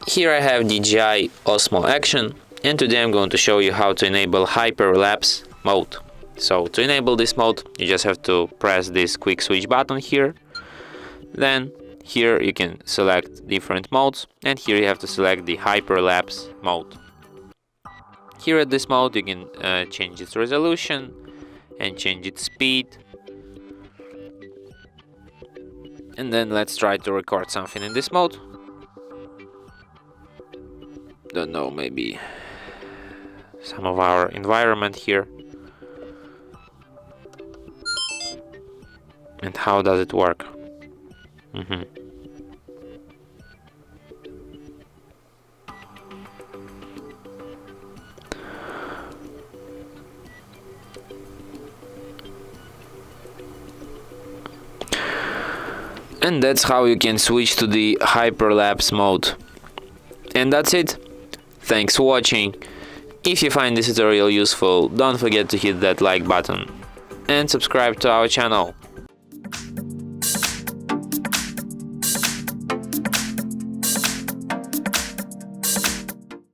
Here I have DJI OSMO ACTION, and today I'm going to show you how to enable Hyperlapse mode. So to enable this mode, you just have to press this quick switch button here. Then here you can select different modes, and here you have to select the Hyperlapse mode. Here at this mode you can change its resolution and change its speed. And then let's try to record something in this mode. Don't know, maybe some of our environment here. And how does it work? And that's how you can switch to the Hyperlapse mode. And that's it. Thanks for watching. If you find this tutorial useful, don't forget to hit that like button and subscribe to our channel.